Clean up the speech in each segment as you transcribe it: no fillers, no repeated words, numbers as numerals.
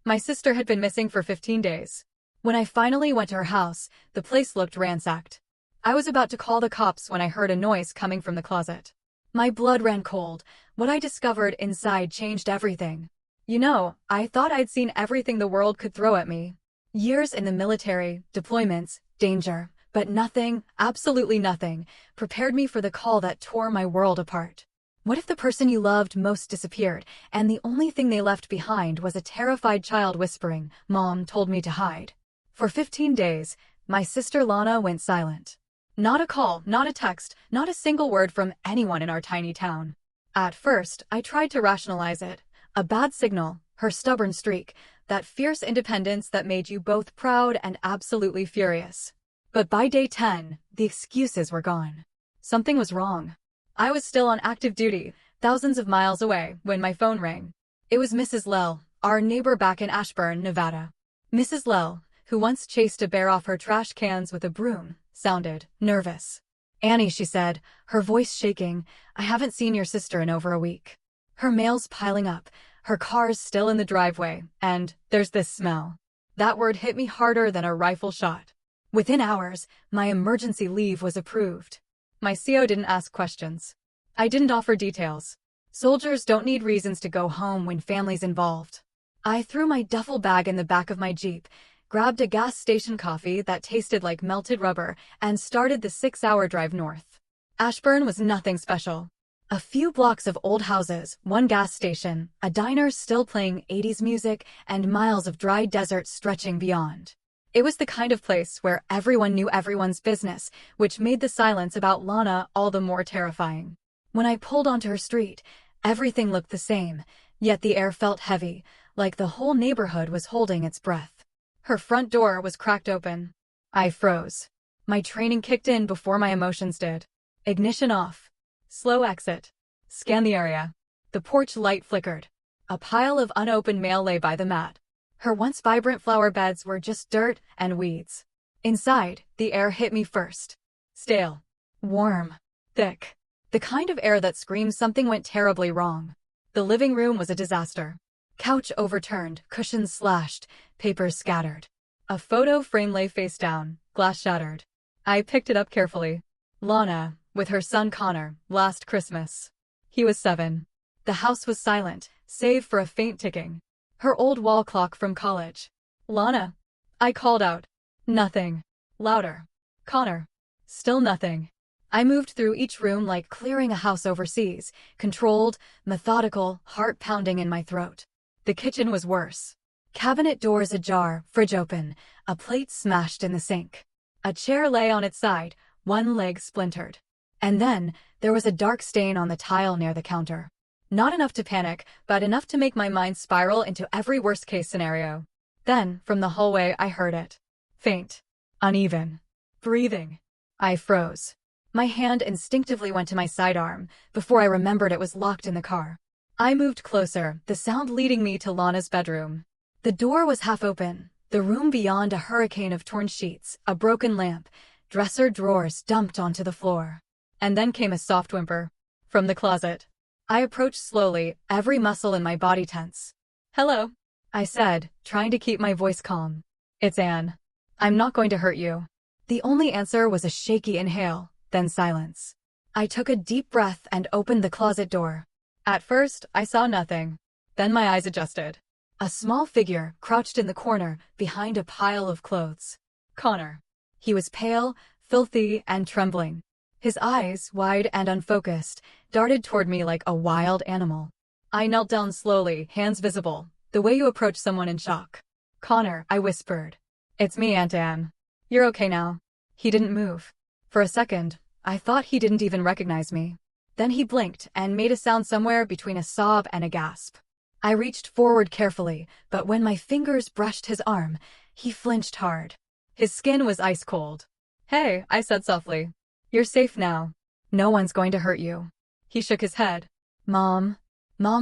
My sister had been missing for 15 days. When I finally went to her house, the place looked ransacked. I was about to call the cops when I heard a noise coming from the closet. My blood ran cold. What I discovered inside changed everything. I thought I'd seen everything the world could throw at me. Years in the military, deployments, danger, but nothing, absolutely nothing, prepared me for the call that tore my world apart. What if the person you loved most disappeared, and the only thing they left behind was a terrified child whispering, "Mom told me to hide"? For 15 days, my sister Lana went silent. Not a call, not a text, not a single word from anyone in our tiny town. At first, I tried to rationalize it. A bad signal, her stubborn streak, that fierce independence that made you both proud and absolutely furious. But by day 10, the excuses were gone. Something was wrong. I was still on active duty, thousands of miles away, when my phone rang. It was Mrs. Lell, our neighbor back in Ashburn, Nevada. Mrs. Lell, who once chased a bear off her trash cans with a broom, sounded nervous. "Annie," she said, her voice shaking, "I haven't seen your sister in over a week. Her mail's piling up, her car's still in the driveway, and there's this smell." That word hit me harder than a rifle shot. Within hours, my emergency leave was approved. My CO didn't ask questions. I didn't offer details. Soldiers don't need reasons to go home when family's involved. I threw my duffel bag in the back of my Jeep, grabbed a gas station coffee that tasted like melted rubber, and started the 6-hour drive north. Ashburn was nothing special. A few blocks of old houses, one gas station, a diner still playing 80s music, and miles of dry desert stretching beyond. It was the kind of place where everyone knew everyone's business, which made the silence about Lana all the more terrifying. When I pulled onto her street, everything looked the same, yet the air felt heavy, like the whole neighborhood was holding its breath. Her front door was cracked open. I froze. My training kicked in before my emotions did. Ignition off. Slow exit. Scan the area. The porch light flickered. A pile of unopened mail lay by the mat. Her once vibrant flower beds were just dirt and weeds. Inside, the air hit me first. Stale. Warm. Thick. The kind of air that screams something went terribly wrong. The living room was a disaster. Couch overturned, cushions slashed, papers scattered. A photo frame lay face down, glass shattered. I picked it up carefully. Lana, with her son Connor, last Christmas. He was 7. The house was silent, save for a faint ticking. Her old wall clock from college. "Lana." I called out. Nothing. Louder. "Connor." Still nothing. I moved through each room like clearing a house overseas, controlled, methodical, heart pounding in my throat. The kitchen was worse. Cabinet doors ajar, fridge open, a plate smashed in the sink. A chair lay on its side, one leg splintered. And then, there was a dark stain on the tile near the counter. Not enough to panic, but enough to make my mind spiral into every worst-case scenario. Then, from the hallway, I heard it. Faint. Uneven. Breathing. I froze. My hand instinctively went to my sidearm, before I remembered it was locked in the car. I moved closer, the sound leading me to Lana's bedroom. The door was half open, the room beyond a hurricane of torn sheets, a broken lamp, dresser drawers dumped onto the floor. And then came a soft whimper. From the closet. I approached slowly, every muscle in my body tense. "Hello," I said, trying to keep my voice calm. "It's Anne. I'm not going to hurt you." The only answer was a shaky inhale, then silence. I took a deep breath and opened the closet door. At first, I saw nothing. Then my eyes adjusted. A small figure crouched in the corner, behind a pile of clothes. Connor. He was pale, filthy, and trembling. His eyes, wide and unfocused, darted toward me like a wild animal. I knelt down slowly, hands visible, the way you approach someone in shock. "Connor," I whispered. "It's me, Aunt Anne. You're okay now." He didn't move. For a second, I thought he didn't even recognize me. Then he blinked and made a sound somewhere between a sob and a gasp. I reached forward carefully, but when my fingers brushed his arm, he flinched hard. His skin was ice cold. "Hey," I said softly. "You're safe now. No one's going to hurt you." He shook his head. Mom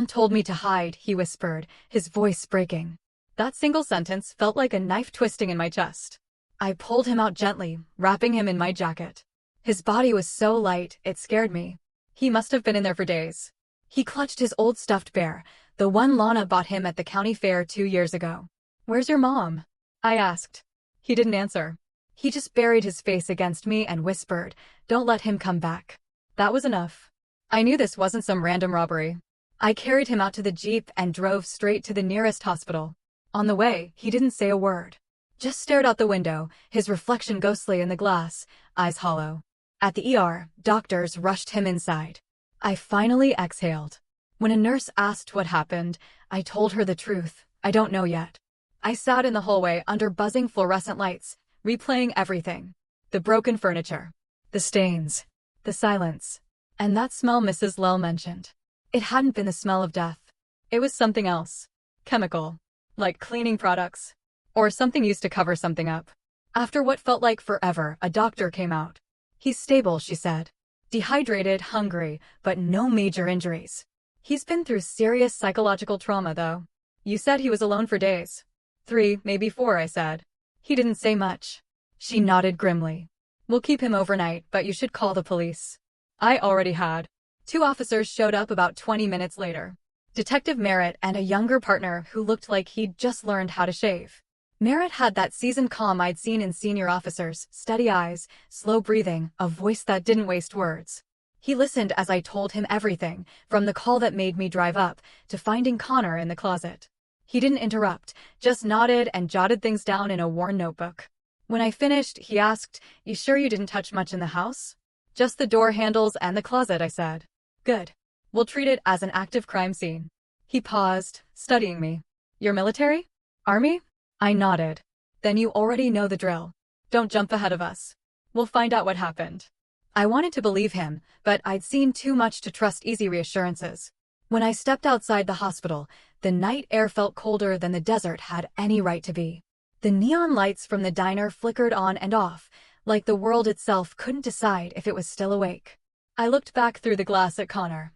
told me to hide," he whispered, his voice breaking. That single sentence felt like a knife twisting in my chest. I pulled him out gently, wrapping him in my jacket. His body was so light, it scared me. He must have been in there for days. He clutched his old stuffed bear, the one Lana bought him at the county fair 2 years ago. "Where's your mom?" I asked. He didn't answer. He just buried his face against me and whispered, "Don't let him come back." That was enough. I knew this wasn't some random robbery. I carried him out to the Jeep and drove straight to the nearest hospital. On the way, he didn't say a word. Just stared out the window, his reflection ghostly in the glass, eyes hollow. At the ER, doctors rushed him inside. I finally exhaled. When a nurse asked what happened, I told her the truth. I don't know yet. I sat in the hallway under buzzing fluorescent lights, replaying everything. The broken furniture. The stains. The silence. And that smell Mrs. Lell mentioned. It hadn't been the smell of death. It was something else. Chemical. Like cleaning products. Or something used to cover something up. After what felt like forever, a doctor came out. "He's stable," she said. "Dehydrated, hungry, but no major injuries. He's been through serious psychological trauma, though." "You said he was alone for days." 3, maybe 4, I said. He didn't say much. She nodded grimly. "We'll keep him overnight, but you should call the police." I already had. 2 officers showed up about 20 minutes later. Detective Merritt and a younger partner who looked like he'd just learned how to shave. Merritt had that seasoned calm I'd seen in senior officers, steady eyes, slow breathing, a voice that didn't waste words. He listened as I told him everything, from the call that made me drive up, to finding Connor in the closet. He didn't interrupt, just nodded and jotted things down in a worn notebook. When I finished, he asked, "You sure you didn't touch much in the house?" "Just the door handles and the closet," I said. "Good. We'll treat it as an active crime scene." He paused, studying me. "You're military? Army?" I nodded. "Then you already know the drill. Don't jump ahead of us. We'll find out what happened." I wanted to believe him, but I'd seen too much to trust easy reassurances. When I stepped outside the hospital, the night air felt colder than the desert had any right to be. The neon lights from the diner flickered on and off, like the world itself couldn't decide if it was still awake. I looked back through the glass at Connor.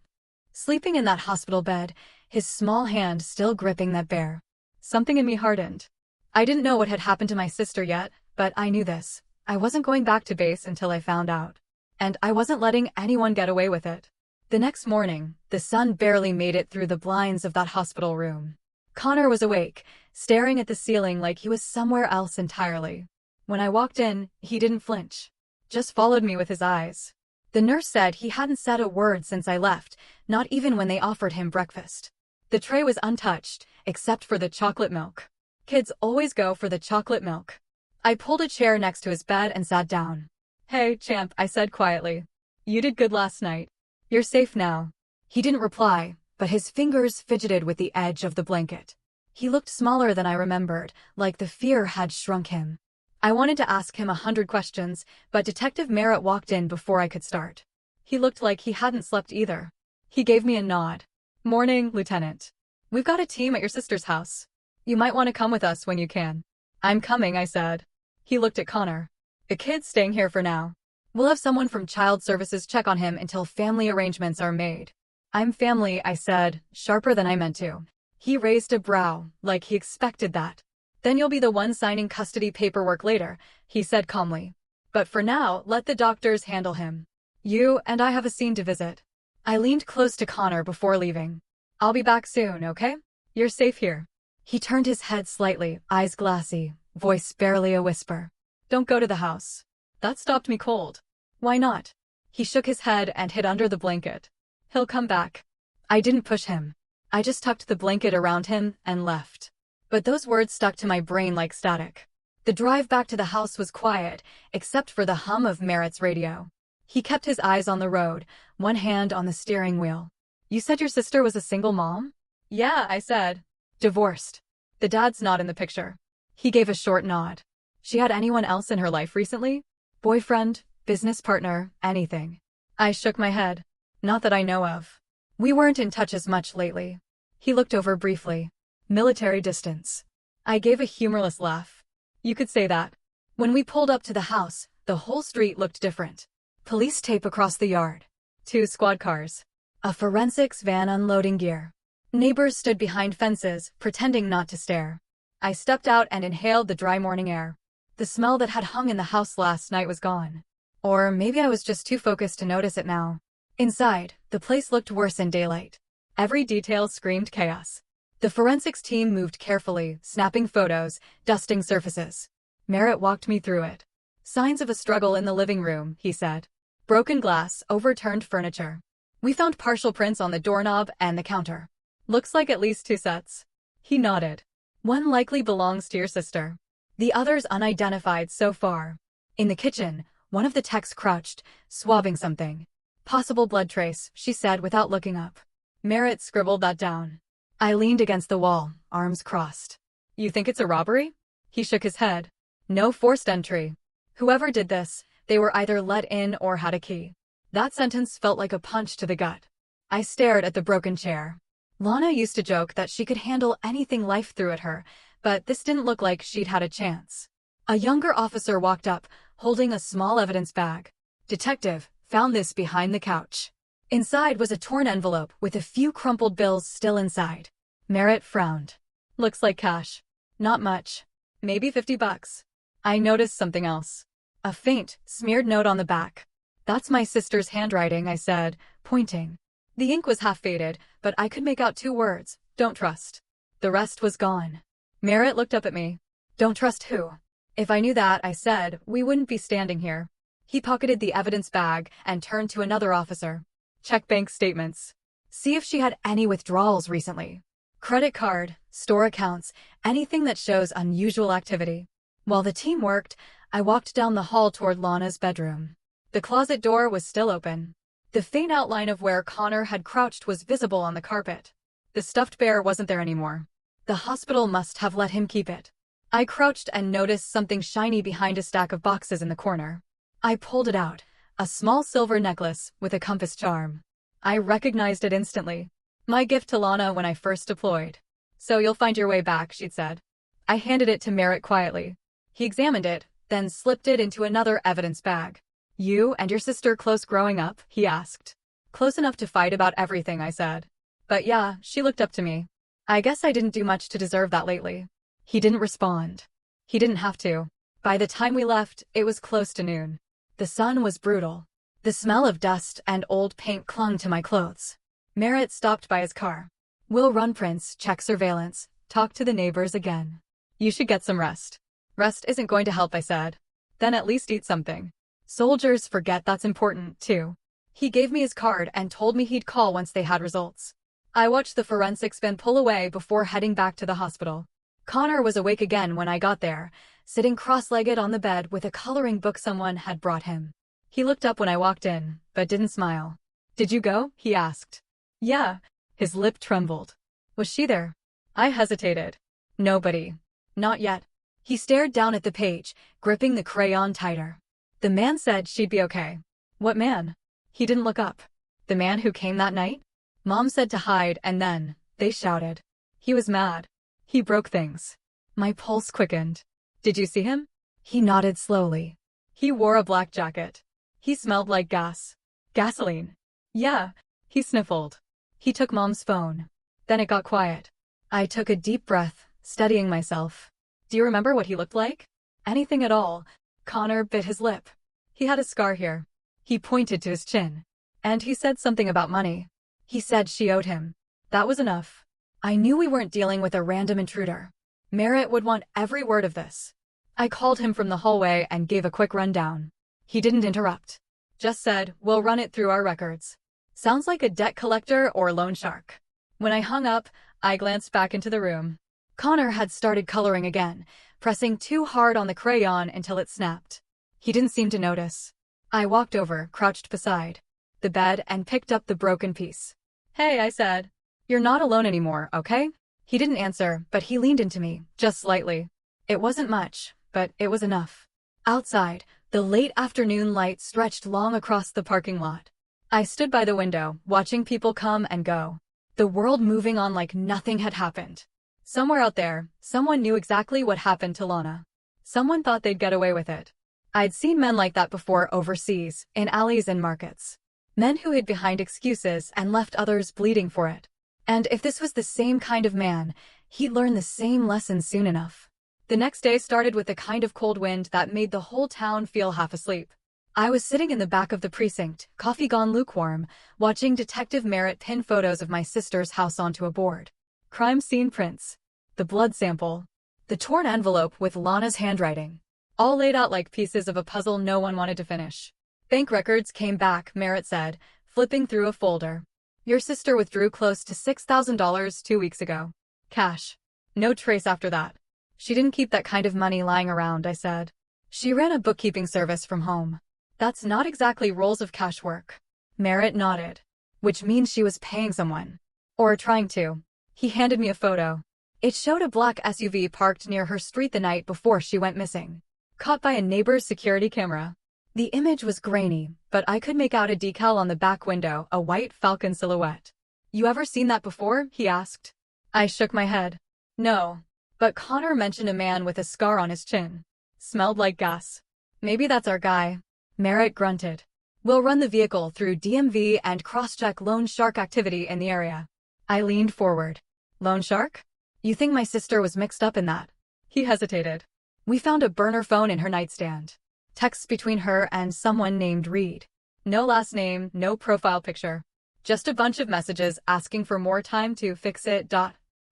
Sleeping in that hospital bed, his small hand still gripping that bear. Something in me hardened. I didn't know what had happened to my sister yet, but I knew this. I wasn't going back to base until I found out. And I wasn't letting anyone get away with it. The next morning, the sun barely made it through the blinds of that hospital room. Connor was awake, staring at the ceiling like he was somewhere else entirely. When I walked in, he didn't flinch. Just followed me with his eyes. The nurse said he hadn't said a word since I left, not even when they offered him breakfast. The tray was untouched, except for the chocolate milk. Kids always go for the chocolate milk. I pulled a chair next to his bed and sat down. "Hey, champ," I said quietly. "You did good last night. You're safe now." He didn't reply, but his fingers fidgeted with the edge of the blanket. He looked smaller than I remembered, like the fear had shrunk him. I wanted to ask him 100 questions, but Detective Merritt walked in before I could start. He looked like he hadn't slept either. He gave me a nod. "Morning, Lieutenant. We've got a team at your sister's house. You might want to come with us when you can." "I'm coming," I said. He looked at Connor. "The kid's staying here for now. We'll have someone from Child Services check on him until family arrangements are made." "I'm family," I said, sharper than I meant to. He raised a brow, like he expected that. "Then you'll be the one signing custody paperwork later," he said calmly. "But for now, let the doctors handle him. You and I have a scene to visit." I leaned close to Connor before leaving. "I'll be back soon, okay? You're safe here." He turned his head slightly, eyes glassy, voice barely a whisper. "Don't go to the house." That stopped me cold. "Why not?" He shook his head and hid under the blanket. "He'll come back." I didn't push him. I just tucked the blanket around him and left. But those words stuck to my brain like static. The drive back to the house was quiet, except for the hum of Merritt's radio. He kept his eyes on the road, one hand on the steering wheel. "You said your sister was a single mom?" "Yeah," I said. "Divorced. The dad's not in the picture." He gave a short nod. "She had anyone else in her life recently? Boyfriend, business partner, anything?" I shook my head. "Not that I know of. We weren't in touch as much lately." He looked over briefly. "Military distance." I gave a humorless laugh. "You could say that." When we pulled up to the house, the whole street looked different. Police tape across the yard. 2 squad cars. A forensics van unloading gear. Neighbors stood behind fences, pretending not to stare. I stepped out and inhaled the dry morning air. The smell that had hung in the house last night was gone. Or maybe I was just too focused to notice it now. Inside, the place looked worse in daylight. Every detail screamed chaos. The forensics team moved carefully, snapping photos, dusting surfaces. Merritt walked me through it. Signs of a struggle in the living room, he said. Broken glass, overturned furniture. We found partial prints on the doorknob and the counter. Looks like at least 2 sets. He nodded. One likely belongs to your sister. The others unidentified so far. In the kitchen, one of the techs crouched, swabbing something. Possible blood trace, she said without looking up. Merritt scribbled that down. I leaned against the wall, arms crossed. You think it's a robbery? He shook his head. No forced entry. Whoever did this, they were either let in or had a key. That sentence felt like a punch to the gut. I stared at the broken chair. Lana used to joke that she could handle anything life threw at her, but this didn't look like she'd had a chance. A younger officer walked up, holding a small evidence bag. Detective, found this behind the couch. Inside was a torn envelope with a few crumpled bills still inside. Merritt frowned. Looks like cash. Not much. Maybe $50. I noticed something else. A faint, smeared note on the back. That's my sister's handwriting, I said, pointing. The ink was half faded, but I could make out 2 words, don't trust. The rest was gone. Merritt looked up at me. Don't trust who? If I knew that, I said, we wouldn't be standing here. He pocketed the evidence bag and turned to another officer. Check bank statements. See if she had any withdrawals recently. Credit card, store accounts, anything that shows unusual activity. While the team worked, I walked down the hall toward Lana's bedroom. The closet door was still open. The faint outline of where Connor had crouched was visible on the carpet. The stuffed bear wasn't there anymore. The hospital must have let him keep it. I crouched and noticed something shiny behind a stack of boxes in the corner. I pulled it out, a small silver necklace with a compass charm. I recognized it instantly. My gift to Lana when I first deployed. So you'll find your way back, she'd said. I handed it to Merritt quietly. He examined it, then slipped it into another evidence bag. You and your sister close growing up? He asked. Close enough to fight about everything, I said. But yeah, she looked up to me. I guess I didn't do much to deserve that lately. He didn't respond. He didn't have to. By the time we left, it was close to noon. The sun was brutal. The smell of dust and old paint clung to my clothes. Merritt stopped by his car. We'll run prints, check surveillance, talk to the neighbors again. You should get some rest. Rest isn't going to help, I said. Then at least eat something. Soldiers forget that's important, too. He gave me his card and told me he'd call once they had results. I watched the forensics van pull away before heading back to the hospital. Connor was awake again when I got there, sitting cross-legged on the bed with a coloring book someone had brought him. He looked up when I walked in, but didn't smile. Did you go? He asked. Yeah. His lip trembled. Was she there? I hesitated. Nobody. Not yet. He stared down at the page, gripping the crayon tighter. The man said she'd be okay. What man? He didn't look up. The man who came that night? Mom said to hide, and then they shouted. He was mad. He broke things. My pulse quickened. Did you see him? He nodded slowly. He wore a black jacket. He smelled like gas. Gasoline. Yeah. He sniffled. He took Mom's phone. Then it got quiet. I took a deep breath, steadying myself. Do you remember what he looked like? Anything at all? Connor bit his lip. He had a scar here. He pointed to his chin. And he said something about money. He said she owed him. That was enough. I knew we weren't dealing with a random intruder. Merritt would want every word of this. I called him from the hallway and gave a quick rundown. He didn't interrupt. Just said, we'll run it through our records. Sounds like a debt collector or loan shark. When I hung up, I glanced back into the room. Connor had started coloring again, pressing too hard on the crayon until it snapped. He didn't seem to notice. I walked over, crouched beside the bed, and picked up the broken piece. Hey, I said. You're not alone anymore, okay? He didn't answer, but he leaned into me, just slightly. It wasn't much, but it was enough. Outside, the late afternoon light stretched long across the parking lot. I stood by the window, watching people come and go. The world moving on like nothing had happened. Somewhere out there, someone knew exactly what happened to Lana. Someone thought they'd get away with it. I'd seen men like that before overseas, in alleys and markets. Men who hid behind excuses and left others bleeding for it. And if this was the same kind of man, he'd learn the same lesson soon enough. The next day started with the kind of cold wind that made the whole town feel half asleep. I was sitting in the back of the precinct, coffee gone lukewarm, watching Detective Merritt pin photos of my sister's house onto a board. crime scene prints, the blood sample, the torn envelope with Lana's handwriting, all laid out like pieces of a puzzle no one wanted to finish. Bank records came back, Merritt said, flipping through a folder. Your sister withdrew close to $6,000 2 weeks ago. Cash. No trace after that. She didn't keep that kind of money lying around, I said. She ran a bookkeeping service from home. That's not exactly rolls of cash work. Merritt nodded. Which means she was paying someone. Or trying to. He handed me a photo. It showed a black SUV parked near her street the night before she went missing. Caught by a neighbor's security camera. The image was grainy, but I could make out a decal on the back window, a white falcon silhouette. You ever seen that before? He asked. I shook my head. No. But Connor mentioned a man with a scar on his chin. Smelled like gas. Maybe that's our guy. Merritt grunted. We'll run the vehicle through DMV and cross-check loan shark activity in the area. I leaned forward. Loan shark? You think my sister was mixed up in that? He hesitated. We found a burner phone in her nightstand. Texts between her and someone named Reed. No last name, no profile picture. Just a bunch of messages asking for more time to fix it.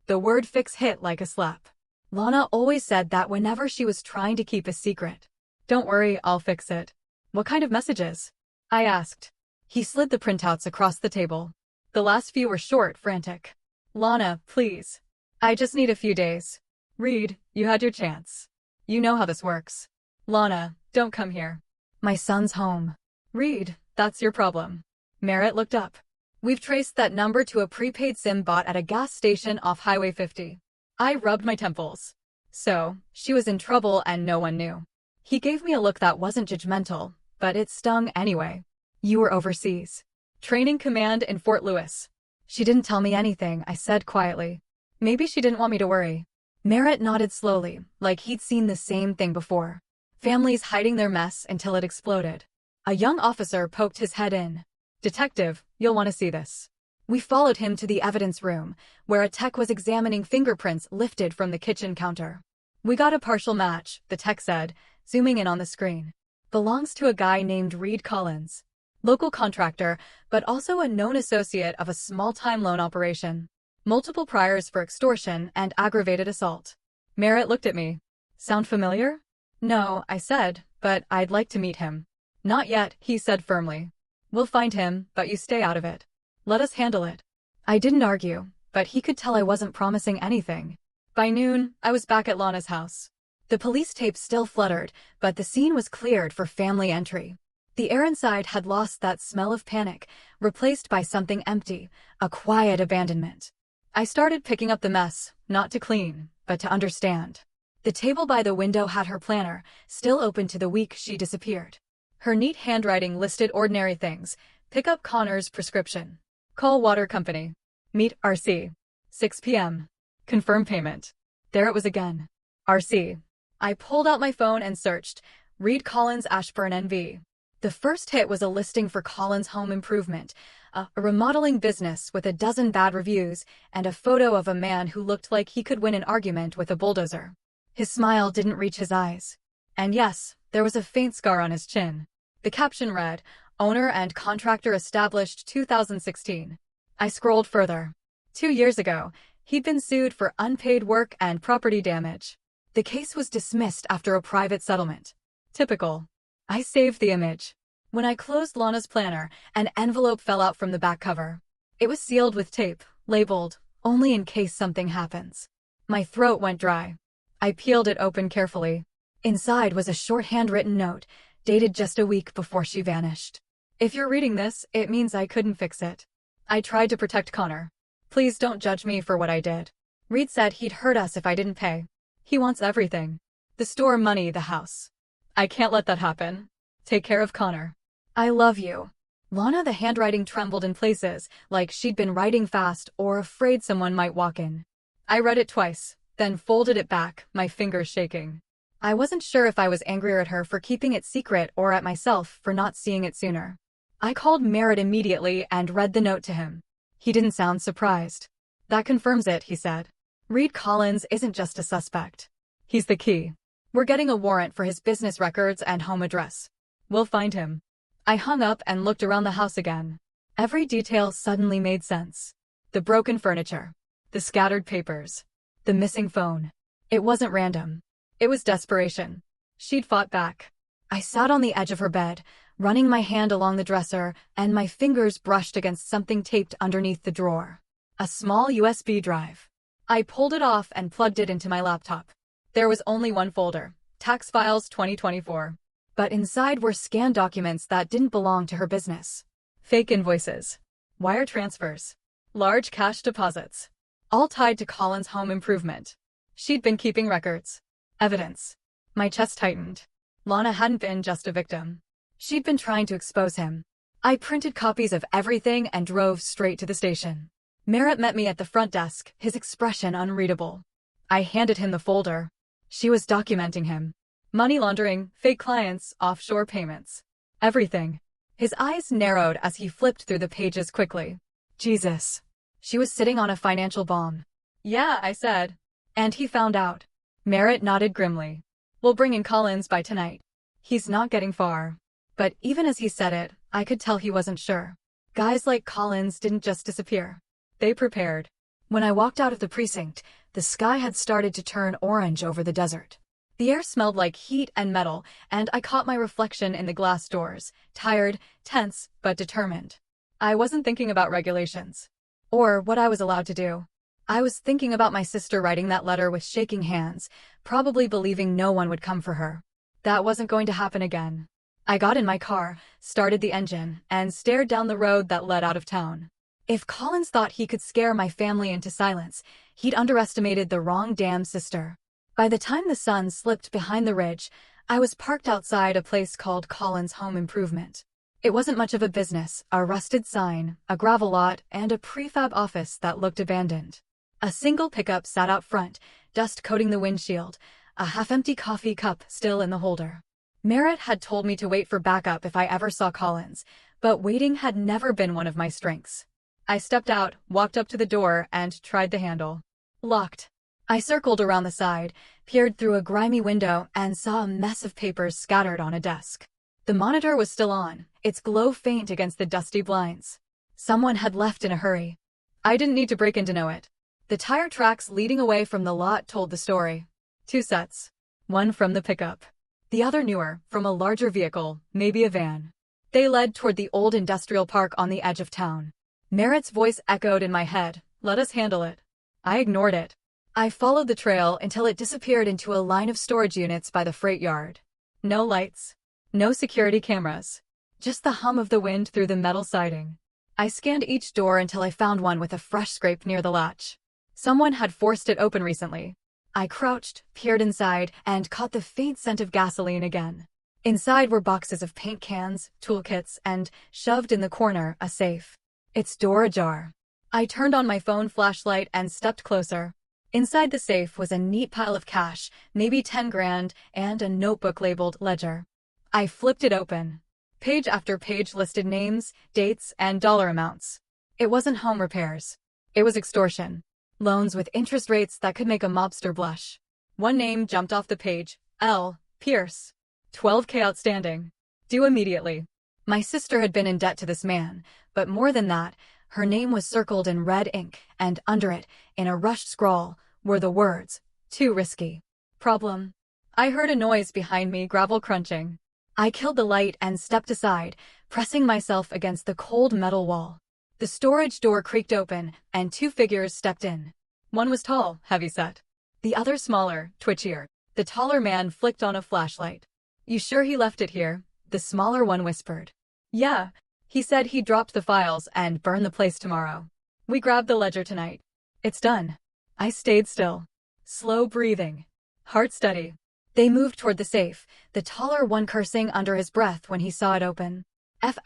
The word fix hit like a slap. Lana always said that whenever she was trying to keep a secret. Don't worry, I'll fix it. What kind of messages? I asked. He slid the printouts across the table. The last few were short, frantic. Lana, please. I just need a few days. Reed, you had your chance. You know how this works. Lana, don't come here. My son's home. Reed, that's your problem. Merritt looked up. We've traced that number to a prepaid SIM bought at a gas station off Highway 50. I rubbed my temples. So, she was in trouble and no one knew. He gave me a look that wasn't judgmental, but it stung anyway. You were overseas. Training command in Fort Lewis. She didn't tell me anything, I said quietly. Maybe she didn't want me to worry. Merritt nodded slowly, like he'd seen the same thing before. Families hiding their mess until it exploded. A young officer poked his head in. Detective, you'll want to see this. We followed him to the evidence room, where a tech was examining fingerprints lifted from the kitchen counter. We got a partial match, the tech said, zooming in on the screen. Belongs to a guy named Reed Collins. Local contractor, but also a known associate of a small-time loan operation. Multiple priors for extortion and aggravated assault. Merritt looked at me. Sound familiar? No, I said, but I'd like to meet him. Not yet, he said firmly. We'll find him, but you stay out of it. Let us handle it. I didn't argue, but he could tell I wasn't promising anything. By noon, I was back at Lana's house. The police tape still fluttered, but the scene was cleared for family entry. The air inside had lost that smell of panic, replaced by something empty, a quiet abandonment. I started picking up the mess, not to clean, but to understand. The table by the window had her planner, still open to the week she disappeared. Her neat handwriting listed ordinary things. Pick up Connor's prescription. Call water company. Meet RC. 6 p.m. Confirm payment. There it was again. RC. I pulled out my phone and searched. Reed Collins Ashburn NV. The first hit was a listing for Collins Home Improvement, a remodeling business with a dozen bad reviews, and a photo of a man who looked like he could win an argument with a bulldozer. His smile didn't reach his eyes. And yes, there was a faint scar on his chin. The caption read, Owner and contractor established 2016. I scrolled further. 2 years ago, he'd been sued for unpaid work and property damage. The case was dismissed after a private settlement. Typical. I saved the image. When I closed Lana's planner, an envelope fell out from the back cover. It was sealed with tape, labeled, only in case something happens. My throat went dry. I peeled it open carefully. Inside was a short handwritten note, dated just a week before she vanished. If you're reading this, it means I couldn't fix it. I tried to protect Connor. Please don't judge me for what I did. Reed said he'd hurt us if I didn't pay. He wants everything. The store money, the house. I can't let that happen. Take care of Connor. I love you. Lana, the handwriting trembled in places, like she'd been writing fast or afraid someone might walk in. I read it twice, then folded it back, my fingers shaking. I wasn't sure if I was angrier at her for keeping it secret or at myself for not seeing it sooner. I called Merritt immediately and read the note to him. He didn't sound surprised. That confirms it, he said. Reed Collins isn't just a suspect. He's the key. We're getting a warrant for his business records and home address. We'll find him. I hung up and looked around the house again. Every detail suddenly made sense. The broken furniture. The scattered papers. The missing phone. It wasn't random. It was desperation. She'd fought back. I sat on the edge of her bed, running my hand along the dresser, and my fingers brushed against something taped underneath the drawer. A small USB drive. I pulled it off and plugged it into my laptop. There was only one folder, Tax Files 2024. But inside were scanned documents that didn't belong to her business. Fake invoices. Wire transfers. Large cash deposits. All tied to Colin's home improvement. She'd been keeping records. Evidence. My chest tightened. Lana hadn't been just a victim. She'd been trying to expose him. I printed copies of everything and drove straight to the station. Merritt met me at the front desk, his expression unreadable. I handed him the folder. She was documenting him. Money laundering, fake clients, offshore payments. Everything. His eyes narrowed as he flipped through the pages quickly. Jesus. She was sitting on a financial bomb. Yeah, I said. And he found out. Merritt nodded grimly. We'll bring in Collins by tonight. He's not getting far. But even as he said it, I could tell he wasn't sure. Guys like Collins didn't just disappear. They prepared. When I walked out of the precinct, the sky had started to turn orange over the desert. The air smelled like heat and metal, and I caught my reflection in the glass doors, tired, tense, but determined. I wasn't thinking about regulations. Or what I was allowed to do. I was thinking about my sister writing that letter with shaking hands, probably believing no one would come for her. That wasn't going to happen again. I got in my car, started the engine, and stared down the road that led out of town. If Collins thought he could scare my family into silence, he'd underestimated the wrong damn sister. By the time the sun slipped behind the ridge, I was parked outside a place called Collins Home Improvement. It wasn't much of a business, a rusted sign, a gravel lot, and a prefab office that looked abandoned. A single pickup sat out front, dust coating the windshield, a half-empty coffee cup still in the holder. Merritt had told me to wait for backup if I ever saw Collins, but waiting had never been one of my strengths. I stepped out, walked up to the door, and tried the handle. Locked. I circled around the side, peered through a grimy window, and saw a mess of papers scattered on a desk. The monitor was still on, its glow faint against the dusty blinds. Someone had left in a hurry. I didn't need to break in to know it. The tire tracks leading away from the lot told the story. 2 sets. One from the pickup. The other newer, from a larger vehicle, maybe a van. They led toward the old industrial park on the edge of town. Merritt's voice echoed in my head, "Let us handle it." I ignored it. I followed the trail until it disappeared into a line of storage units by the freight yard. No lights. No security cameras. Just the hum of the wind through the metal siding. I scanned each door until I found one with a fresh scrape near the latch. Someone had forced it open recently. I crouched, peered inside, and caught the faint scent of gasoline again. Inside were boxes of paint cans, toolkits, and, shoved in the corner, a safe. Its door ajar. I turned on my phone flashlight and stepped closer. Inside the safe was a neat pile of cash, maybe 10 grand, and a notebook labeled Ledger. I flipped it open. Page after page listed names, dates, and dollar amounts. It wasn't home repairs. It was extortion. Loans with interest rates that could make a mobster blush. One name jumped off the page, L. Pierce. 12K outstanding. Due immediately. My sister had been in debt to this man, but more than that, her name was circled in red ink, and under it, in a rushed scrawl, were the words, "Too risky." Problem. I heard a noise behind me, gravel crunching. I killed the light and stepped aside, pressing myself against the cold metal wall. The storage door creaked open, and 2 figures stepped in. One was tall, heavyset. The other smaller, twitchier. The taller man flicked on a flashlight. "You sure he left it here?" the smaller one whispered. "Yeah. He said he dropped the files and burned the place tomorrow. We grabbed the ledger tonight. It's done." I stayed still. Slow breathing. Heart steady. They moved toward the safe, the taller one cursing under his breath when he saw it open. F*******.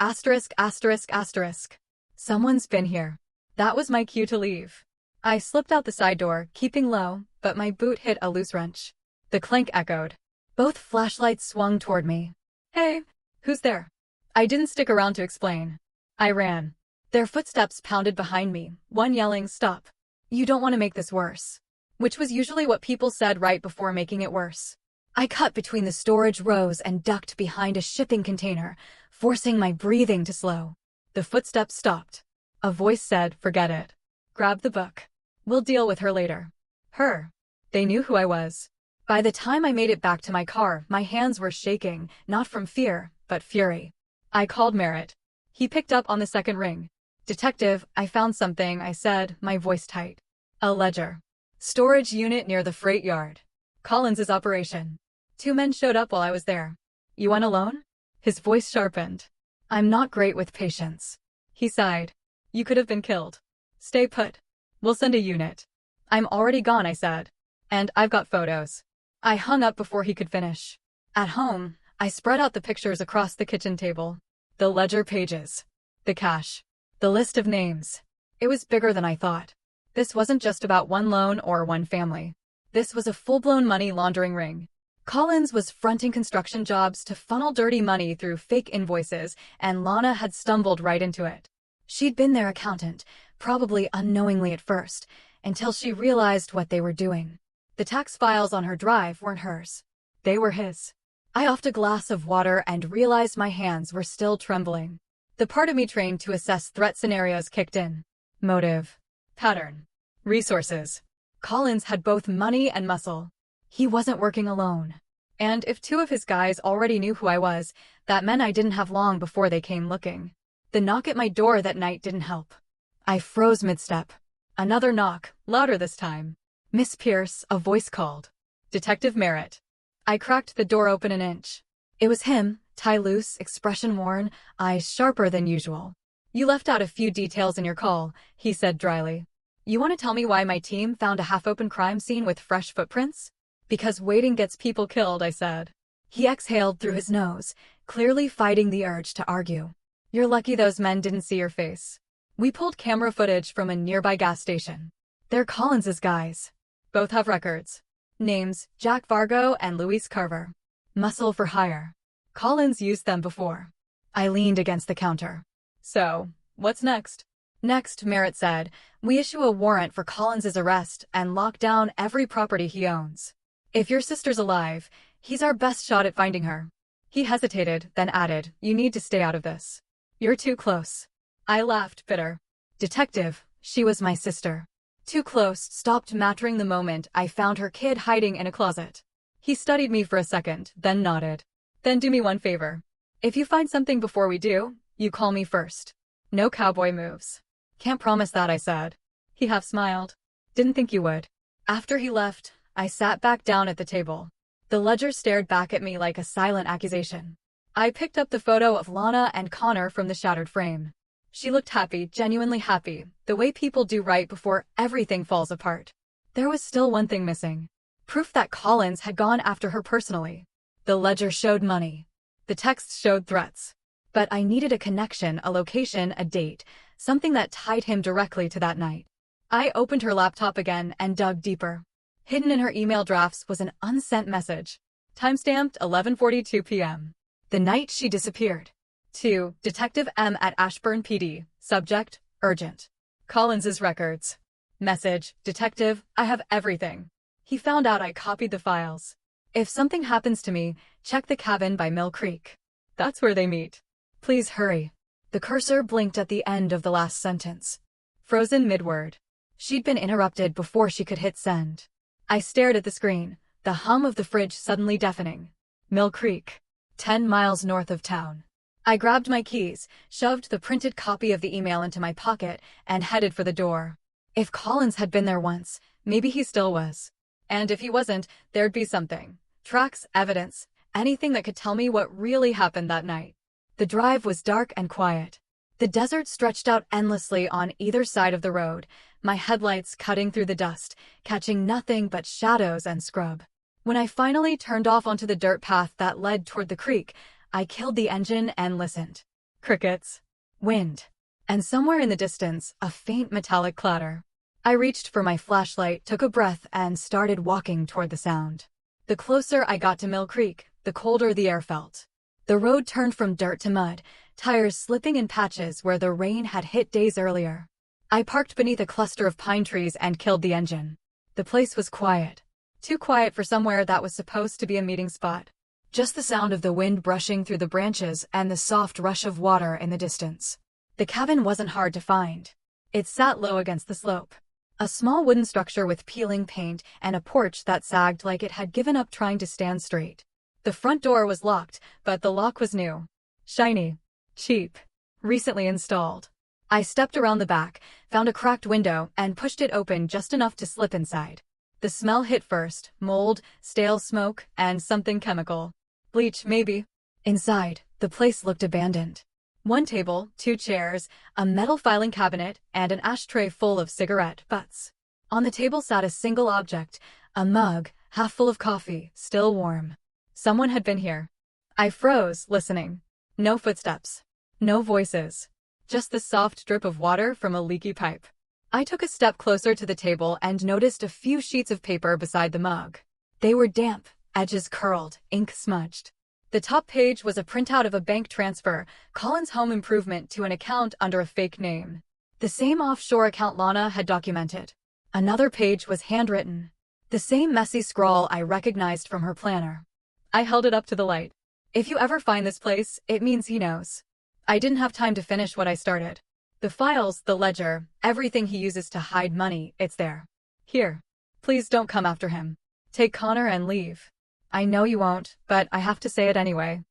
Someone's been here. That was my cue to leave. I slipped out the side door, keeping low, but my boot hit a loose wrench. The clink echoed. Both flashlights swung toward me. "Hey, who's there?" I didn't stick around to explain. I ran. Their footsteps pounded behind me, one yelling, "Stop. You don't want to make this worse." Which was usually what people said right before making it worse. I cut between the storage rows and ducked behind a shipping container, forcing my breathing to slow. The footsteps stopped. A voice said, "Forget it. Grab the book." We'll deal with her later. Her. They knew who I was. By the time I made it back to my car, my hands were shaking, not from fear, but fury. I called Merritt. He picked up on the second ring. "Detective, I found something," I said, my voice tight. "A ledger. Storage unit near the freight yard. Collins's operation. 2 men showed up while I was there." "You went alone?" His voice sharpened. "I'm not great with patience." He sighed. "You could have been killed. Stay put. We'll send a unit." "I'm already gone," I said. "And I've got photos." I hung up before he could finish. At home, I spread out the pictures across the kitchen table. The ledger pages. The cash. The list of names. It was bigger than I thought. This wasn't just about one loan or one family. This was a full-blown money laundering ring. Collins was fronting construction jobs to funnel dirty money through fake invoices, and Lana had stumbled right into it. She'd been their accountant, probably unknowingly at first, until she realized what they were doing. The tax files on her drive weren't hers. They were his. I offed a glass of water and realized my hands were still trembling. The part of me trained to assess threat scenarios kicked in. Motive. Pattern. Resources. Collins had both money and muscle. He wasn't working alone. And if 2 of his guys already knew who I was, that meant I didn't have long before they came looking. The knock at my door that night didn't help. I froze mid-step. Another knock, louder this time. "Miss Pierce," a voice called. "Detective Merritt." I cracked the door open an inch. It was him, tie loose, expression worn, eyes sharper than usual. "You left out a few details in your call," he said dryly. "You want to tell me why my team found a half-open crime scene with fresh footprints?" "Because waiting gets people killed," I said. He exhaled through his nose, clearly fighting the urge to argue. "You're lucky those men didn't see your face. We pulled camera footage from a nearby gas station. They're Collins's guys. Both have records. Names, Jack Vargo and Luis Carver. Muscle for hire. Collins used them before." I leaned against the counter. "So, what's next?" "Next," Merritt said, "we issue a warrant for Collins's arrest and lock down every property he owns. If your sister's alive, he's our best shot at finding her." He hesitated, then added, "You need to stay out of this. You're too close." I laughed, bitter. "Detective, she was my sister." "Too close" stopped mattering the moment I found her kid hiding in a closet. He studied me for a second, then nodded. "Then do me one favor. If you find something before we do, you call me first. No cowboy moves." "Can't promise that," I said. He half smiled. "Didn't think you would." After he left, I sat back down at the table. The ledger stared back at me like a silent accusation. I picked up the photo of Lana and Connor from the shattered frame. She looked happy, genuinely happy, the way people do right before everything falls apart. There was still one thing missing. Proof that Collins had gone after her personally. The ledger showed money. The text showed threats. But I needed a connection, a location, a date, something that tied him directly to that night. I opened her laptop again and dug deeper. Hidden in her email drafts was an unsent message. Timestamped 11:42 p.m. The night she disappeared. To Detective M at Ashburn PD. Subject, urgent. Collins's records. Message, Detective, I have everything. He found out I copied the files. If something happens to me, check the cabin by Mill Creek. That's where they meet. Please hurry. The cursor blinked at the end of the last sentence. Frozen mid-word. She'd been interrupted before she could hit send. I stared at the screen, the hum of the fridge suddenly deafening. Mill Creek. 10 miles north of town. I grabbed my keys, shoved the printed copy of the email into my pocket, and headed for the door. If Collins had been there once, maybe he still was. And if he wasn't, there'd be something. Tracks, evidence, anything that could tell me what really happened that night. The drive was dark and quiet. The desert stretched out endlessly on either side of the road, my headlights cutting through the dust, catching nothing but shadows and scrub. When I finally turned off onto the dirt path that led toward the creek, I killed the engine and listened. Crickets. Wind. And somewhere in the distance, a faint metallic clatter. I reached for my flashlight, took a breath, and started walking toward the sound. The closer I got to Mill Creek, the colder the air felt. The road turned from dirt to mud, tires slipping in patches where the rain had hit days earlier. I parked beneath a cluster of pine trees and killed the engine. The place was quiet. Too quiet for somewhere that was supposed to be a meeting spot. Just the sound of the wind brushing through the branches and the soft rush of water in the distance. The cabin wasn't hard to find. It sat low against the slope. A small wooden structure with peeling paint and a porch that sagged like it had given up trying to stand straight. The front door was locked, but the lock was new. Shiny. Cheap. Recently installed. I stepped around the back, found a cracked window, and pushed it open just enough to slip inside. The smell hit first: mold, stale smoke, and something chemical. Bleach, maybe. Inside, the place looked abandoned. One table, 2 chairs, a metal filing cabinet, and an ashtray full of cigarette butts. On the table sat a single object, a mug, half full of coffee, still warm. Someone had been here. I froze, listening. No footsteps. No voices. Just the soft drip of water from a leaky pipe. I took a step closer to the table and noticed a few sheets of paper beside the mug. They were damp, edges curled, ink smudged. The top page was a printout of a bank transfer, Colin's home improvement, to an account under a fake name. The same offshore account Lana had documented. Another page was handwritten. The same messy scrawl I recognized from her planner. I held it up to the light. If you ever find this place, it means he knows. I didn't have time to finish what I started. The files, the ledger, everything he uses to hide money, it's there. Here. Please don't come after him. Take Connor and leave. I know you won't, but I have to say it anyway.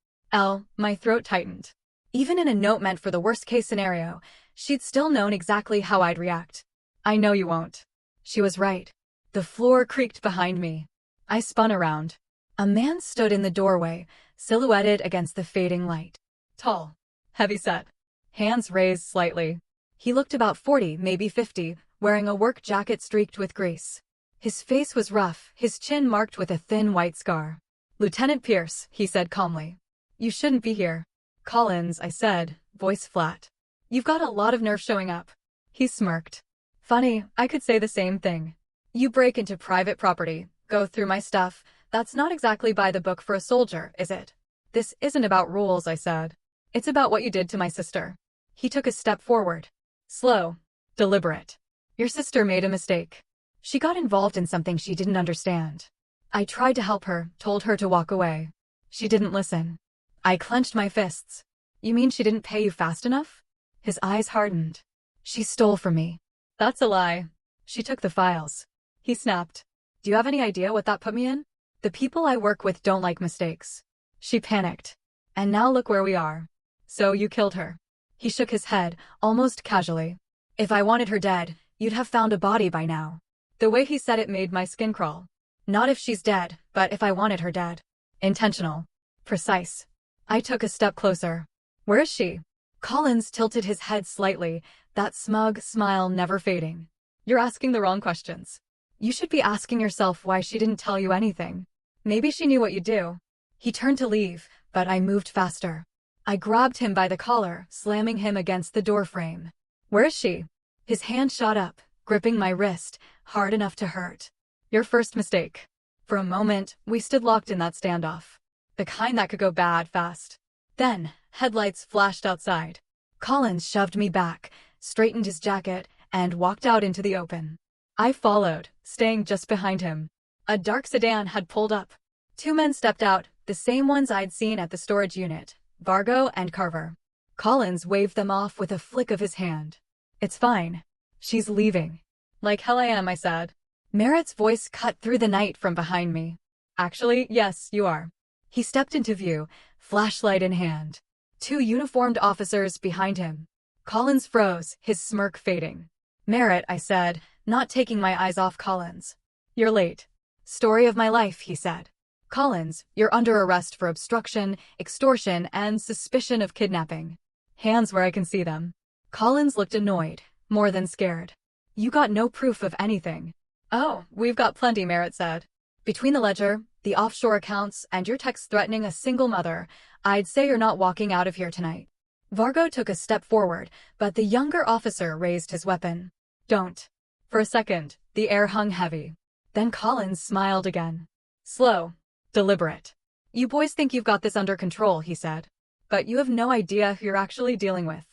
My throat tightened. Even in a note meant for the worst-case scenario, she'd still known exactly how I'd react. I know you won't. She was right. The floor creaked behind me. I spun around. A man stood in the doorway, silhouetted against the fading light. Tall. Heavy-set. Hands raised slightly. He looked about 40, maybe 50, wearing a work jacket streaked with grease. His face was rough, his chin marked with a thin white scar. Lieutenant Pierce, he said calmly. You shouldn't be here. Collins, I said, voice flat. You've got a lot of nerve showing up. He smirked. Funny, I could say the same thing. You break into private property, go through my stuff. That's not exactly by the book for a soldier, is it? This isn't about rules, I said. It's about what you did to my sister. He took a step forward. Slow. Deliberate. Your sister made a mistake. She got involved in something she didn't understand. I tried to help her, told her to walk away. She didn't listen. I clenched my fists. You mean she didn't pay you fast enough? His eyes hardened. She stole from me. That's a lie. She took the files. He snapped. Do you have any idea what that put me in? The people I work with don't like mistakes. She panicked. And now look where we are. So you killed her. He shook his head, almost casually. If I wanted her dead, you'd have found a body by now. The way he said it made my skin crawl. Not if she's dead, but if I wanted her dead. Intentional. Precise. I took a step closer. Where is she? Collins tilted his head slightly, that smug smile never fading. You're asking the wrong questions. You should be asking yourself why she didn't tell you anything. Maybe she knew what you'd do. He turned to leave, but I moved faster. I grabbed him by the collar, slamming him against the doorframe. Where is she? His hand shot up, gripping my wrist, hard enough to hurt. Your first mistake. For a moment, we stood locked in that standoff. The kind that could go bad fast. Then, headlights flashed outside. Collins shoved me back, straightened his jacket, and walked out into the open. I followed, staying just behind him. A dark sedan had pulled up. 2 men stepped out, the same ones I'd seen at the storage unit. Vargo and Carver. Collins waved them off with a flick of his hand. It's fine. She's leaving. Like hell I am, I said. Merritt's voice cut through the night from behind me. Actually, yes, you are. He stepped into view, flashlight in hand. 2 uniformed officers behind him. Collins froze, his smirk fading. Merritt, I said, not taking my eyes off Collins. You're late. Story of my life, he said. Collins, you're under arrest for obstruction, extortion, and suspicion of kidnapping. Hands where I can see them. Collins looked annoyed, more than scared. You got no proof of anything. Oh, we've got plenty, Merritt said. Between the ledger, the offshore accounts, and your text threatening a single mother, I'd say you're not walking out of here tonight. Vargo took a step forward, but the younger officer raised his weapon. Don't. For a second, the air hung heavy. Then Collins smiled again. Slow. Deliberate. You boys think you've got this under control, he said. But you have no idea who you're actually dealing with.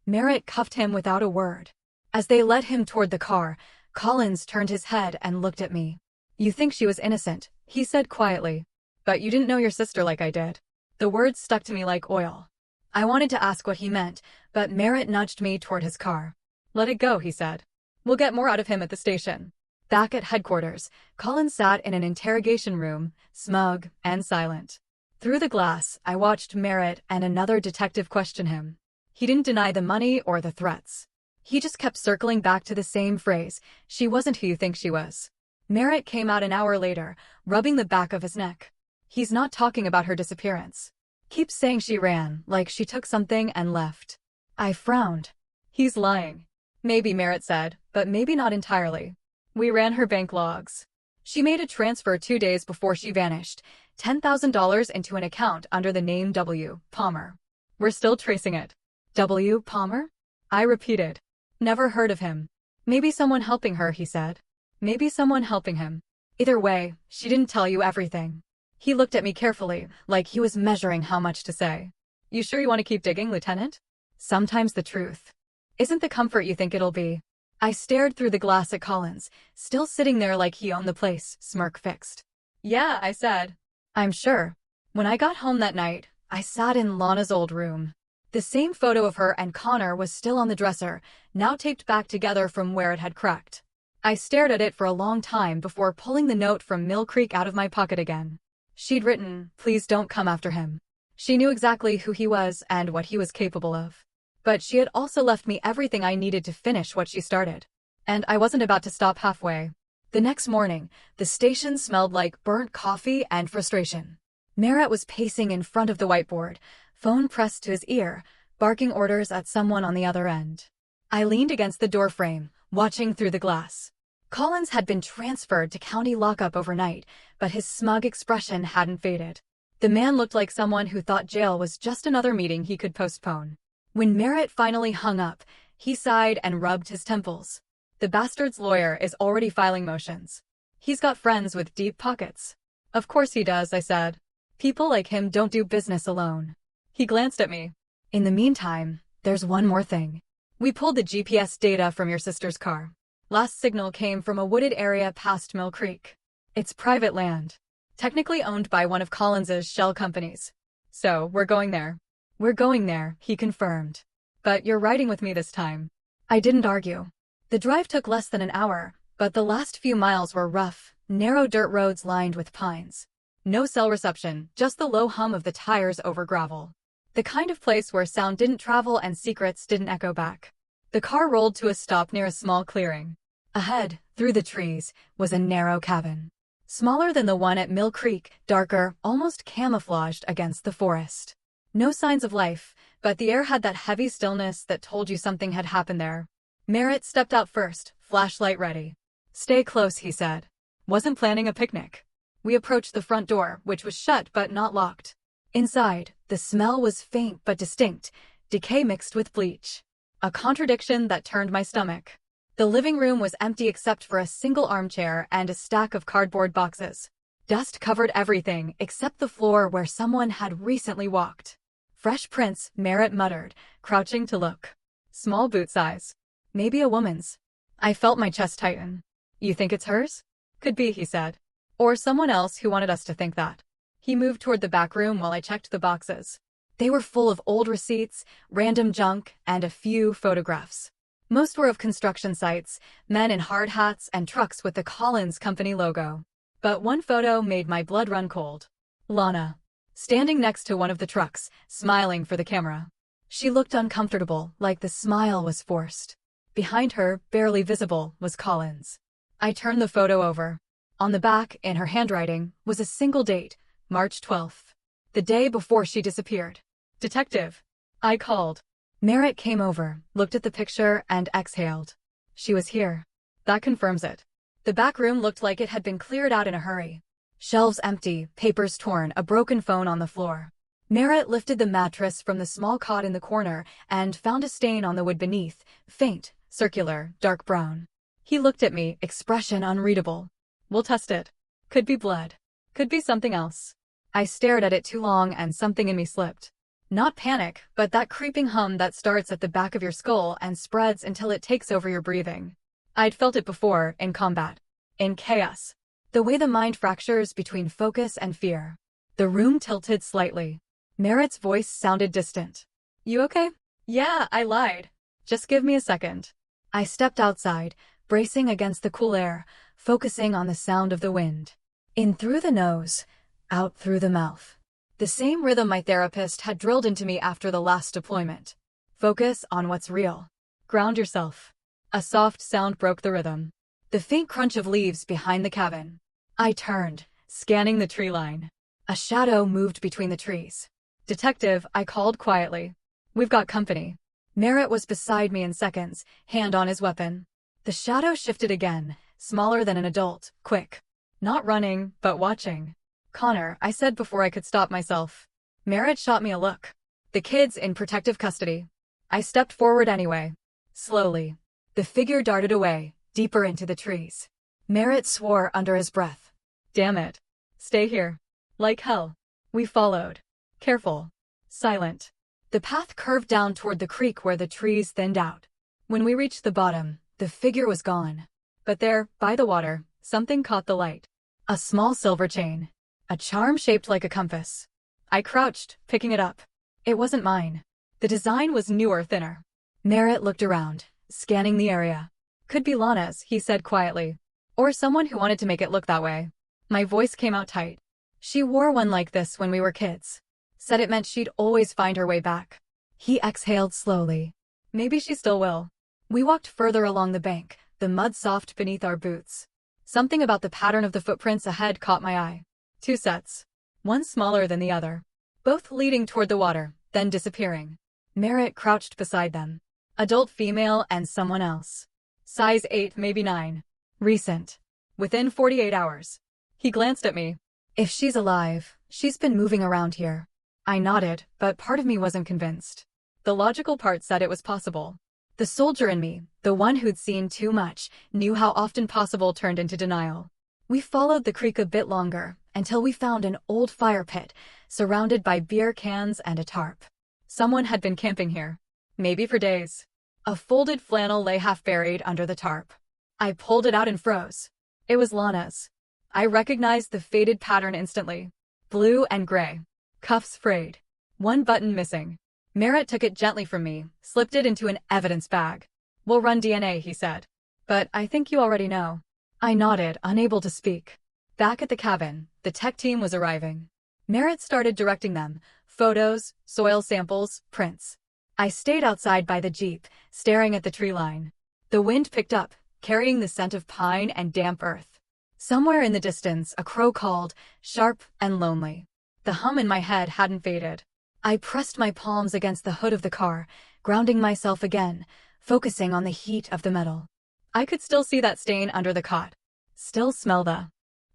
Merritt cuffed him without a word. As they led him toward the car, Collins turned his head and looked at me. You think she was innocent, he said quietly. But you didn't know your sister like I did. The words stuck to me like oil. I wanted to ask what he meant, but Merritt nudged me toward his car. Let it go, he said. We'll get more out of him at the station. Back at headquarters, Collins sat in an interrogation room, smug and silent. Through the glass, I watched Merritt and another detective question him. He didn't deny the money or the threats. He just kept circling back to the same phrase, "She wasn't who you think she was." Merritt came out an hour later, rubbing the back of his neck. "He's not talking about her disappearance. Keeps saying she ran, like she took something and left." I frowned. "He's lying." "Maybe," Merritt said, "but maybe not entirely. We ran her bank logs. She made a transfer 2 days before she vanished, $10,000 into an account under the name W. Palmer. We're still tracing it." "W. Palmer?" I repeated. "Never heard of him." "Maybe someone helping her," he said. "Maybe someone helping him. Either way, she didn't tell you everything." He looked at me carefully, like he was measuring how much to say. "You sure you want to keep digging, Lieutenant? Sometimes the truth isn't the comfort you think it'll be." I stared through the glass at Collins, still sitting there like he owned the place, smirk fixed. "Yeah," I said. "I'm sure." When I got home that night, I sat in Lana's old room. The same photo of her and Connor was still on the dresser, now taped back together from where it had cracked. I stared at it for a long time before pulling the note from Mill Creek out of my pocket again. She'd written, "Please don't come after him." She knew exactly who he was and what he was capable of. But she had also left me everything I needed to finish what she started. And I wasn't about to stop halfway. The next morning, the station smelled like burnt coffee and frustration. Merritt was pacing in front of the whiteboard, phone pressed to his ear, barking orders at someone on the other end. I leaned against the doorframe, watching through the glass. Collins had been transferred to county lockup overnight, but his smug expression hadn't faded. The man looked like someone who thought jail was just another meeting he could postpone. When Merritt finally hung up, he sighed and rubbed his temples. "The bastard's lawyer is already filing motions. He's got friends with deep pockets." "Of course he does," I said. "People like him don't do business alone." He glanced at me. "In the meantime, there's one more thing. We pulled the GPS data from your sister's car. Last signal came from a wooded area past Mill Creek. It's private land, technically owned by one of Collins's shell companies. So, we're going there." "We're going there," he confirmed. "But you're riding with me this time." I didn't argue. The drive took less than an hour, but the last few miles were rough, narrow dirt roads lined with pines. No cell reception, just the low hum of the tires over gravel. The kind of place where sound didn't travel and secrets didn't echo back. The car rolled to a stop near a small clearing. Ahead, through the trees, was a narrow cabin. Smaller than the one at Mill Creek, darker, almost camouflaged against the forest. No signs of life, but the air had that heavy stillness that told you something had happened there. Merritt stepped out first, flashlight ready. "Stay close," he said. "Wasn't planning a picnic." We approached the front door, which was shut but not locked. Inside, the smell was faint but distinct, decay mixed with bleach. A contradiction that turned my stomach. The living room was empty except for a single armchair and a stack of cardboard boxes. Dust covered everything except the floor where someone had recently walked. "Fresh prints," Merritt muttered, crouching to look. "Small boot size. Maybe a woman's." I felt my chest tighten. "You think it's hers?" "Could be," he said. "Or someone else who wanted us to think that." He moved toward the back room while I checked the boxes. They were full of old receipts, random junk, and a few photographs. Most were of construction sites, men in hard hats and trucks with the Collins Company logo. But one photo made my blood run cold. Lana, standing next to one of the trucks, smiling for the camera. She looked uncomfortable, like the smile was forced. Behind her, barely visible, was Collins. I turned the photo over. On the back, in her handwriting, was a single date, March 12th. The day before she disappeared. "Detective," I called. Merritt came over, looked at the picture, and exhaled. "She was here." "That confirms it." The back room looked like it had been cleared out in a hurry. Shelves empty, papers torn, a broken phone on the floor. Merritt lifted the mattress from the small cot in the corner and found a stain on the wood beneath, faint, circular, dark brown. He looked at me, expression unreadable. "We'll test it. Could be blood. Could be something else." I stared at it too long and something in me slipped. Not panic, but that creeping hum that starts at the back of your skull and spreads until it takes over your breathing. I'd felt it before, in combat. In chaos. The way the mind fractures between focus and fear. The room tilted slightly. Merritt's voice sounded distant. "You okay?" "Yeah," I lied. "Just give me a second." I stepped outside, bracing against the cool air, focusing on the sound of the wind. In through the nose, out through the mouth. The same rhythm my therapist had drilled into me after the last deployment. Focus on what's real. Ground yourself. A soft sound broke the rhythm. The faint crunch of leaves behind the cabin. I turned, scanning the tree line. A shadow moved between the trees. "Detective," I called quietly. "We've got company." Merritt was beside me in seconds, hand on his weapon. The shadow shifted again, smaller than an adult, quick. Not running, but watching. "Connor," I said before I could stop myself. Merritt shot me a look. "The kid's in protective custody." I stepped forward anyway. Slowly. The figure darted away, deeper into the trees. Merritt swore under his breath. "Damn it. Stay here." Like hell. We followed. Careful. Silent. The path curved down toward the creek where the trees thinned out. When we reached the bottom, the figure was gone. But there, by the water, something caught the light. A small silver chain. A charm shaped like a compass. I crouched, picking it up. It wasn't mine. The design was newer, thinner. Merritt looked around, scanning the area. "Could be Lana's," he said quietly. "Or someone who wanted to make it look that way." My voice came out tight. "She wore one like this when we were kids. Said it meant she'd always find her way back." He exhaled slowly. "Maybe she still will." We walked further along the bank, the mud soft beneath our boots. Something about the pattern of the footprints ahead caught my eye. 2 sets. One smaller than the other. Both leading toward the water, then disappearing. Merritt crouched beside them. Adult female and someone else. Size 8, maybe 9. Recent. Within 48 hours. He glanced at me. "If she's alive, she's been moving around here." I nodded, but part of me wasn't convinced. The logical part said it was possible. The soldier in me, the one who'd seen too much, knew how often possible turned into denial. We followed the creek a bit longer, until we found an old fire pit, surrounded by beer cans and a tarp. Someone had been camping here. Maybe for days. A folded flannel lay half buried under the tarp. I pulled it out and froze. It was Lana's. I recognized the faded pattern instantly. Blue and gray. Cuffs frayed. One button missing. Merritt took it gently from me, slipped it into an evidence bag. "We'll run DNA," he said. "But I think you already know." I nodded, unable to speak. Back at the cabin, the tech team was arriving. Merritt started directing them. Photos, soil samples, prints. I stayed outside by the jeep, staring at the tree line. The wind picked up, carrying the scent of pine and damp earth. Somewhere in the distance, a crow called, sharp and lonely. The hum in my head hadn't faded. I pressed my palms against the hood of the car, grounding myself again, focusing on the heat of the metal. I could still see that stain under the cot. Still smell the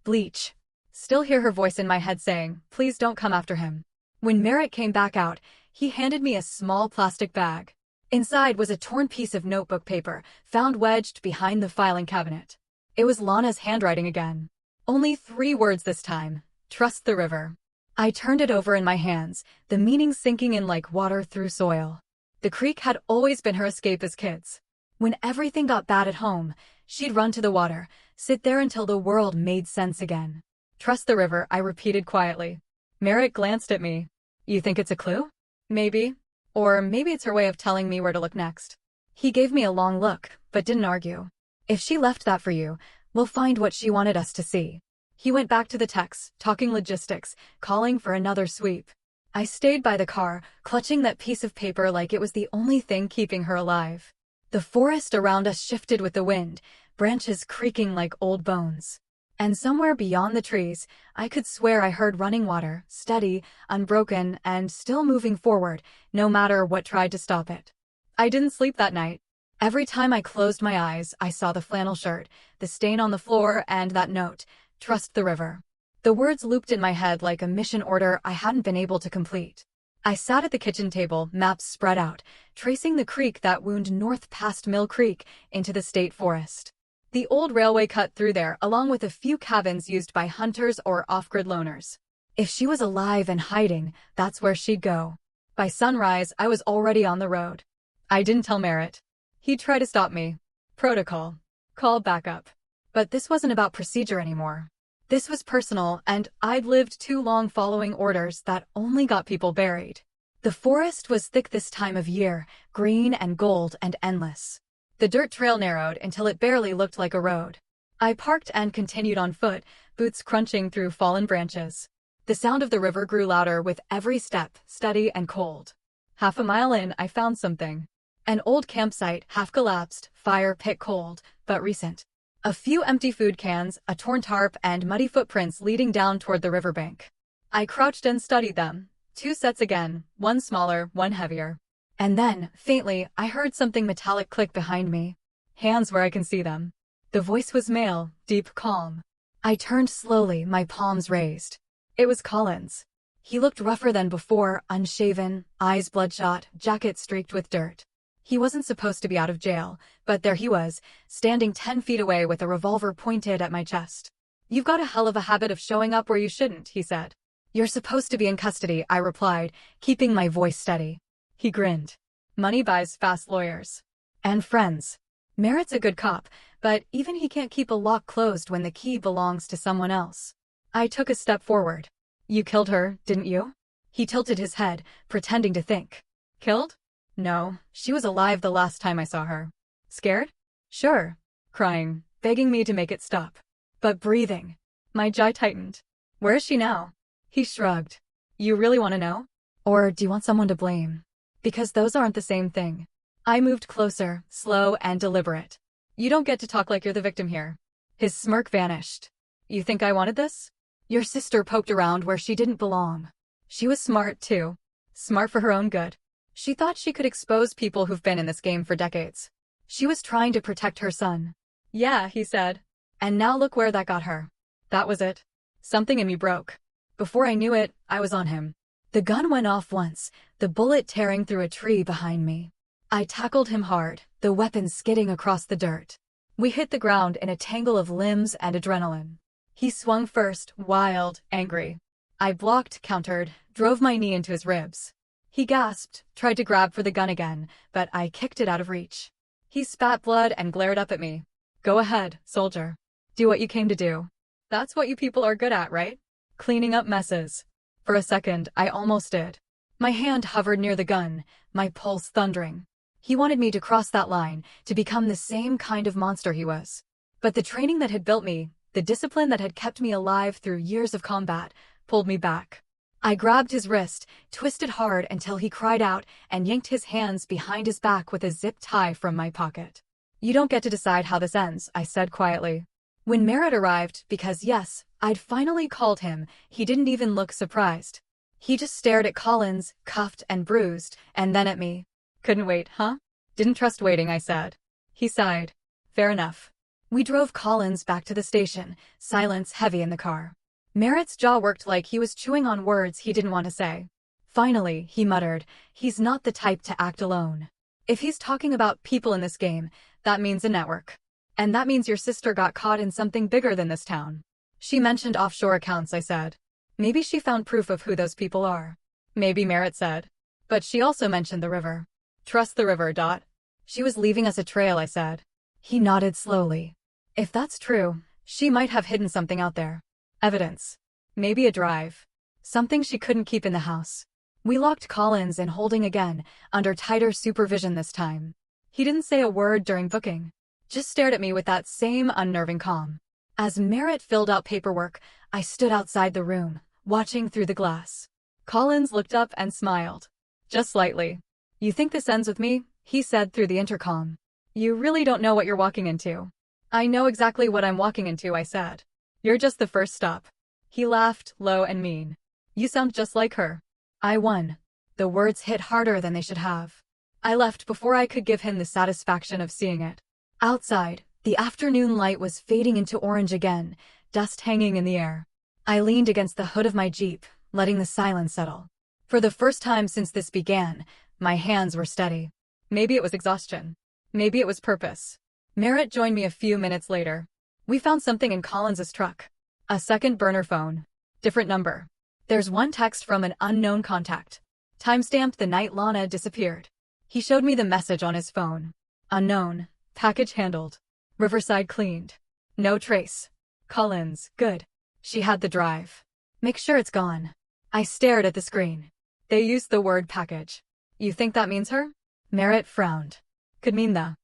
bleach. Still hear her voice in my head saying, "Please don't come after him." When Merritt came back out, he handed me a small plastic bag. Inside was a torn piece of notebook paper, found wedged behind the filing cabinet. It was Lana's handwriting again. Only 3 words this time. "Trust the river." I turned it over in my hands, the meaning sinking in like water through soil. The creek had always been her escape as kids. When everything got bad at home, she'd run to the water, sit there until the world made sense again. "Trust the river," I repeated quietly. Merritt glanced at me. "You think it's a clue?" "Maybe. Or maybe it's her way of telling me where to look next." He gave me a long look, but didn't argue. "If she left that for you, we'll find what she wanted us to see." He went back to the techs, talking logistics, calling for another sweep. I stayed by the car, clutching that piece of paper like it was the only thing keeping her alive. The forest around us shifted with the wind, branches creaking like old bones. And somewhere beyond the trees, I could swear I heard running water, steady, unbroken, and still moving forward, no matter what tried to stop it. I didn't sleep that night. Every time I closed my eyes, I saw the flannel shirt, the stain on the floor, and that note, "Trust the river." The words looped in my head like a mission order I hadn't been able to complete. I sat at the kitchen table, maps spread out, tracing the creek that wound north past Mill Creek into the state forest. The old railway cut through there, along with a few cabins used by hunters or off-grid loners. If she was alive and hiding, that's where she'd go. By sunrise, I was already on the road. I didn't tell Merritt. He'd try to stop me. Protocol. Call backup. But this wasn't about procedure anymore. This was personal, and I'd lived too long following orders that only got people buried. The forest was thick this time of year, green and gold and endless. The dirt trail narrowed until it barely looked like a road. I parked and continued on foot, boots crunching through fallen branches. The sound of the river grew louder with every step, steady and cold. Half a mile in, I found something. An old campsite, half collapsed, fire pit cold, but recent. A few empty food cans, a torn tarp, and muddy footprints leading down toward the riverbank. I crouched and studied them. 2 sets again, one smaller, one heavier. And then, faintly, I heard something metallic click behind me. Hands where I can see them. The voice was male, deep, calm. I turned slowly, my palms raised. It was Collins. He looked rougher than before, unshaven, eyes bloodshot, jacket streaked with dirt. He wasn't supposed to be out of jail, but there he was, standing 10 feet away with a revolver pointed at my chest. "You've got a hell of a habit of showing up where you shouldn't," he said. "You're supposed to be in custody," I replied, keeping my voice steady. He grinned. "Money buys fast lawyers. And friends. Merritt's a good cop, but even he can't keep a lock closed when the key belongs to someone else." I took a step forward. "You killed her, didn't you?" He tilted his head, pretending to think. "Killed? No, she was alive the last time I saw her." "Scared?" "Sure." Crying, begging me to make it stop. But breathing. My jaw tightened. "Where is she now?" He shrugged. "You really want to know? Or do you want someone to blame? Because those aren't the same thing." I moved closer, slow and deliberate. "You don't get to talk like you're the victim here." His smirk vanished. "You think I wanted this?" "Your sister poked around where she didn't belong. She was smart, too. Smart for her own good. She thought she could expose people who've been in this game for decades. She was trying to protect her son." "Yeah," he said. "And now look where that got her." That was it. Something in me broke. Before I knew it, I was on him. The gun went off once, the bullet tearing through a tree behind me. I tackled him hard, the weapon skidding across the dirt. We hit the ground in a tangle of limbs and adrenaline. He swung first, wild, angry. I blocked, countered, drove my knee into his ribs. He gasped, tried to grab for the gun again, but I kicked it out of reach. He spat blood and glared up at me. "Go ahead, soldier. Do what you came to do. That's what you people are good at, right? Cleaning up messes." For a second, I almost did. My hand hovered near the gun, my pulse thundering. He wanted me to cross that line, to become the same kind of monster he was. But the training that had built me, the discipline that had kept me alive through years of combat, pulled me back. I grabbed his wrist, twisted hard until he cried out, and yanked his hands behind his back with a zip tie from my pocket. "You don't get to decide how this ends," I said quietly. When Merritt arrived, because yes, I'd finally called him, he didn't even look surprised. He just stared at Collins, cuffed and bruised, and then at me. "Couldn't wait, huh?" "Didn't trust waiting," I said. He sighed. "Fair enough." We drove Collins back to the station, silence heavy in the car. Merritt's jaw worked like he was chewing on words he didn't want to say. Finally, he muttered, "He's not the type to act alone. If he's talking about people in this game, that means a network. And that means your sister got caught in something bigger than this town." "She mentioned offshore accounts," I said. "Maybe she found proof of who those people are." "Maybe," Merritt said. "But she also mentioned the river." "Trust the river, Dot." "She was leaving us a trail," I said. He nodded slowly. "If that's true, she might have hidden something out there. Evidence. Maybe a drive. Something she couldn't keep in the house." We locked Collins in holding again, under tighter supervision this time. He didn't say a word during booking. Just stared at me with that same unnerving calm. As Merritt filled out paperwork, I stood outside the room, watching through the glass. Collins looked up and smiled. Just slightly. "You think this ends with me?" he said through the intercom. "You really don't know what you're walking into." "I know exactly what I'm walking into," I said. "You're just the first stop." He laughed, low and mean. "You sound just like her." I won. The words hit harder than they should have. I left before I could give him the satisfaction of seeing it. Outside, the afternoon light was fading into orange again, dust hanging in the air. I leaned against the hood of my Jeep, letting the silence settle. For the first time since this began, my hands were steady. Maybe it was exhaustion. Maybe it was purpose. Merritt joined me a few minutes later. We found something in Collins's truck. A second burner phone. Different number. There's one text from an unknown contact. Timestamped the night Lana disappeared. He showed me the message on his phone. Unknown. Package handled. Riverside cleaned. No trace. Collins, good. She had the drive. Make sure it's gone. I stared at the screen. They used the word package. You think that means her? Merritt frowned. Could mean the